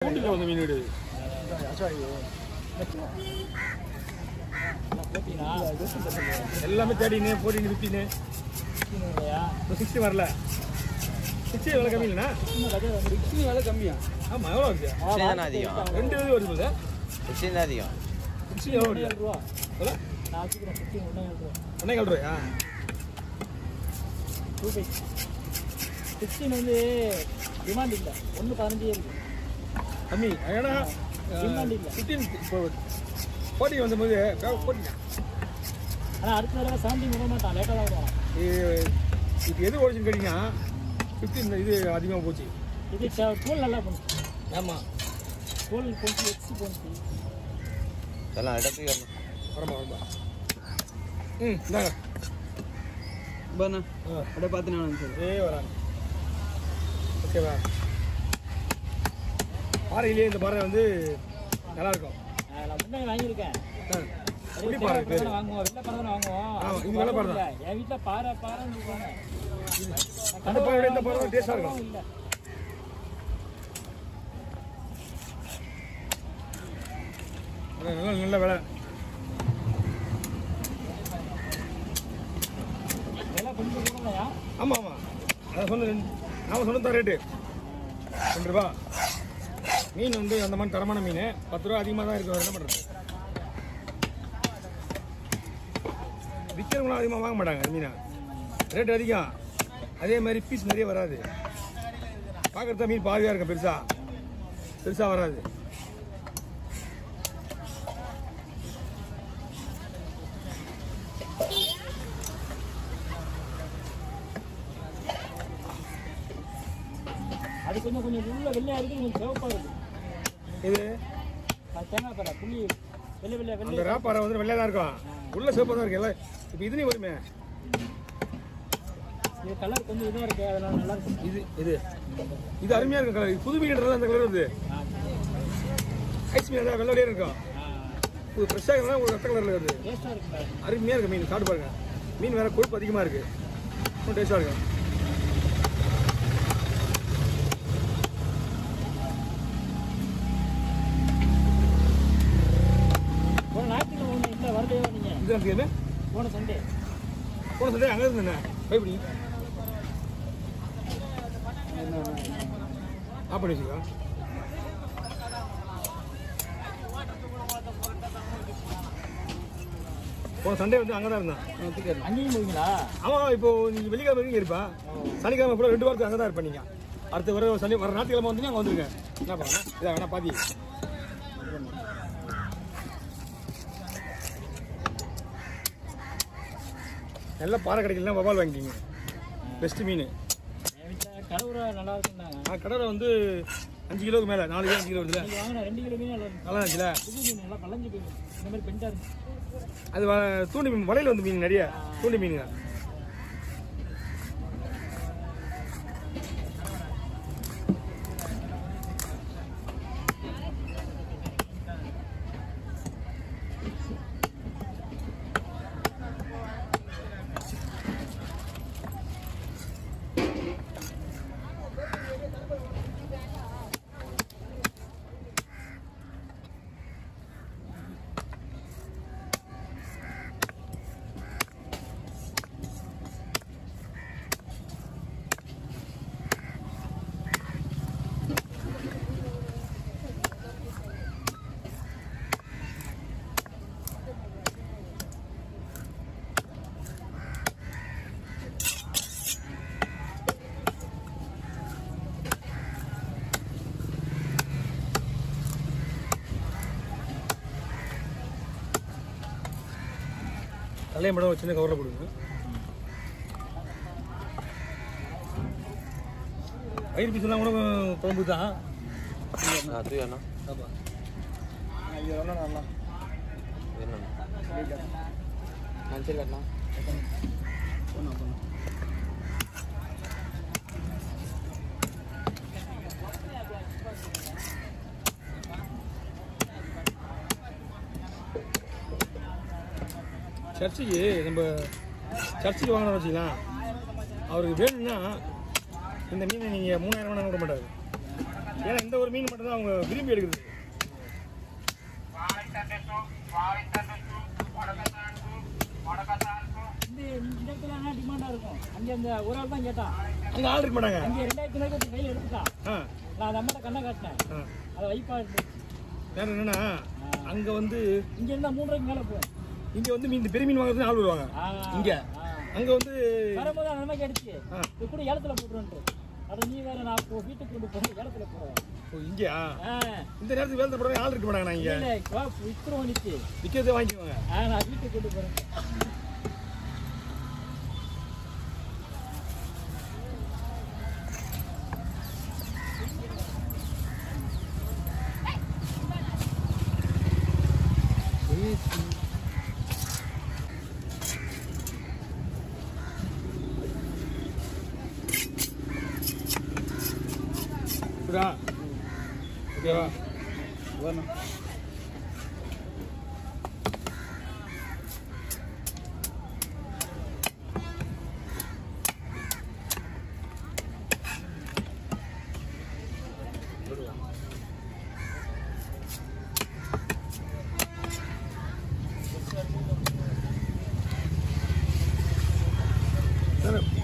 வந்து மீன் வீடு எல்லாமே தேடினே போட்டின்னு வித்தினே 60 வரல 60 எவ்வளோ கம்மி இல்லைண்ணா 60 வேலை கம்மியா ஆமாம் எவ்வளோ இருக்கு அதிகம் 2 இது வருது போது 60 தான் அதிகம் 60 எவ்வளோ வருது ரூபா நான் வச்சுக்கிறேன் 15 1.5 ரூபாயா 16 வந்து டிமாண்ட் இல்லை 1.15 இருக்கு கம்மி ஏன்னா டிமாண்ட் இல்லை 15 இப்போ போட்டி வந்தபோது போட்டிங்க ஆனால் அடுத்த தடவை 17 விட மாட்டான் லேட்டாக தான் வருவான் இப்போ எது ஓடிச்சுன்னு கேட்டிங்கன்னா 15 இது அதிகமாக போச்சு இது தோல் நல்லா போச்சு ஆமாம் தோல் போச்சு எக்ஸு போச்சு எல்லாம் இடத்துக்கு வரமா வரமா இந்தாங்க பாண்ணா அப்படியே பார்த்து சார் வராங்க ஓகேவா பாறையிலேயே இந்த பாறை வந்து நல்லாயிருக்கும் நான் முன்னாடி வாங்கியிருக்கேன் வாங்குவோம் வெள்ளை பாறை வாங்குவோம் இது வெள்ளை பாறை தான் என் வீட்டில் பாறைன்னு சொல்லுவாங்க அந்த பாறை இந்த பாறை டேஸ்டாக இருக்கும் இல்லை நல்ல விலை கொஞ்சம் கூடலையா ஆமாம் ஆமாம் அதை நாம் சொன்னதான் ரேட்டு 2 ரூபா மீன் வந்து அந்த மாதிரி தரமான மீன் 10 ரூபா அதிகமாக தான் இருக்கு என்ன பண்ணுறது விற்கிறவங்களும் அதிகமாக வாங்க மாட்டாங்க மீனை ரேட்டு அதிகம் அதே மாதிரி பீஸ் நிறைய வராது பார்க்குறதா மீன் பாதியாக இருக்கும் பெருசாக வராது அது கொஞ்சம் உள்ள வெள்ளையா இருக்கு கொஞ்சம் சிவப்பா இருக்கு இது தேங்காய் பாறை புள்ளி வெள்ளை அந்த ராப்பாறை வந்து வெள்ளையாக தான் இருக்கும் உள்ள சிவப்பாக தான் இருக்கு எல்லாம் இப்போ இதுலேயும் வருமே இது கலர் கொஞ்சம் இதாக இருக்கு அதனால நல்லா இருக்கு இது அருமையாக இருக்கும் கலர் புது மீன்றது அந்த கலர் வருது ஐஸ் மீன் தான் வெள்ளையே இருக்கும் இது ஃப்ரெஷ்ஷாக இருந்தால் ஒரு ரத்த கலரில் வருது டேஸ்ட்டாக இருக்கு அருமையாக இருக்குது மீன் சாப்பிட்டு பாருங்க மீன் வேறு கொழுப்பு அதிகமாக இருக்குது ரொம்ப டேஸ்ட்டாக இருக்கும் ஞாயிற்றுக்கிழமை இல்லை வரலையோ நீங்கள் இது நமக்கு என்ன போன சண்டே அங்கே இருந்தேண்ணே பயப்படி ஆஃப் பண்ணி வச்சுக்கோ போன சண்டே வந்து அங்கே தான் இருந்தேன் அங்கேயும் போவீங்களா ஆமாம் இப்போ நீங்கள் வெள்ளிக்கிழமை வரைக்கும் இருப்பா சனிக்கிழமை கூட 2 வாரத்துக்கு அங்கே தான் இருப்பேன் நீங்கள் அடுத்த வர ஞாயிற்றுக்கிழமை வந்தீங்க அங்கே வந்துருங்க என்ன பண்ணலாம் இதை வேணா பாதி நல்ல பாறை கிடைக்கலாம் வவால் வாங்கிக்கிங்க பெஸ்ட்டு மீன் கடவுரை நல்லா இருக்குன்னாங்க கடவுரை வந்து 5 கிலோவுக்கு மேலே 4 கிலோ 5 கிலோ வருதுல வாங்கினா 2 கிலோ மீன் நல்லா இருந்துச்சுல புது மீன் நல்லா பழஞ்சு போய் இந்த மாதிரி பெண்டா இருக்கு அது தூண்டி மீன் வலையில் வந்து மீன் நிறைய தூண்டி மீனுங்க கல்லையை மட்டும் ஒரு சின்ன கவரில் போடுங்க வயிறு பீஸ்லாம் கூட குழம்பு தான் அது வேணா நல்லா மஞ்சள் கட்டலாம் சர்ச்சுக்கு நம்ம சர்ச்சுக்கு வாங்கின வச்சுக்கலாம். அவருக்கு வேணும்னா இந்த மீனை நீங்கள் 3000 வேணாலும் விட மாட்டாரு. ஏன்னா இந்த ஒரு மீன் மட்டும் தான் அவங்க விரும்பி எடுக்கிறது. இந்த இடத்துல என்ன டிமாண்டா இருக்கும்? அங்க அந்த ஒரு ஆள் தான் கேட்டான். அங்க ஆள் இருக்க மாட்டாங்க. அங்க 2000 ரூபாய்க்கு கையில் எடுத்துட்டான். நான் அந்த அம்மாட்ட கண்ணை காட்டினேன். அதை வைப்பா வேற என்னன்னா அங்க வந்து இங்க இருந்தா 3 ரூபாய்க்கு மேல போகும். இங்க வந்து மீன் பெரிய மீன் வாங்குறது ஆள் வருவாங்க. இங்க அங்க வந்து வரும்போது அந்த மாதிரி கிடைச்சு இப்படி ஏலத்துல போட்டுருன்ட்டு அதை நீ வேற நான் வீட்டுக்கு கொண்டு போய் ஏலத்துல போடுவேன். இங்கயா இந்த நேரத்துக்கு வேலை போடுற ஆள் இருக்க மாட்டாங்க. நான் இங்க விற்கிறோம் நிச்சு விற்கிறதே வாங்கிக்குவாங்க. நான் வீட்டுக்கு கொண்டு போறேன். ஓகேவா?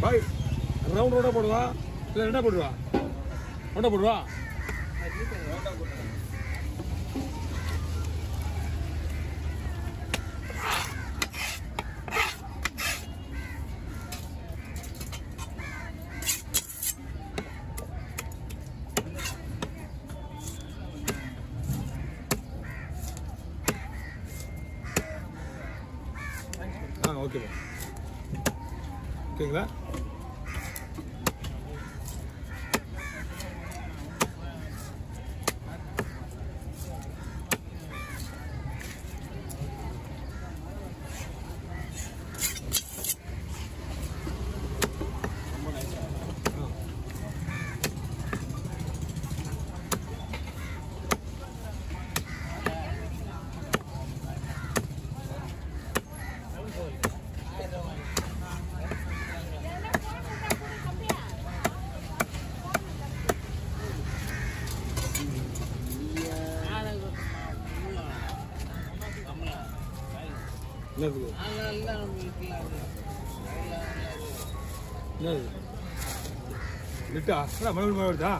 பாய் ரவுண்ட் ரோடா போடுவா இல்லை ரெண்டா போடுவா? ரெண்டா போடுவா? ஓகேப்பா. ஓகேங்களா? என்னது லிட்டா மறுபடியும் வருதா?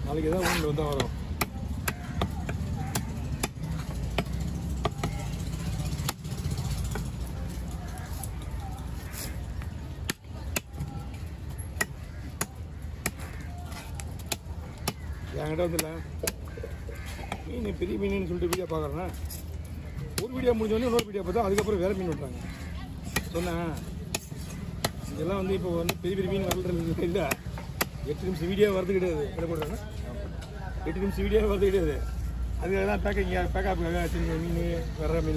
நாளைக்கு ஏதாவது ஒன்று வந்தால் வரும். என்கிட்ட வந்துல மீன் பெரிய மீன் சொல்லிட்டு வீடியோ பார்க்குறேன்னா ஒரு வீடியோ முடிஞ்சோடனே இன்னொரு வீடியோ பார்த்தா அதுக்கப்புறம் வேறு மீன் விட்டாங்க. சொன்னேன் இதெல்லாம் வந்து இப்போ வந்து பெரிய பெரிய மீன் வரல இல்லை. 8 நிமிஷம் வீடியோ வரது கிடையாது. என்ன பண்ணுறாங்க 8 நிமிஷம் வீடியோ வரது கிடையாது. அதுக்காக தான் பேக்கப் சின்ன மீன் வர்ற மீன்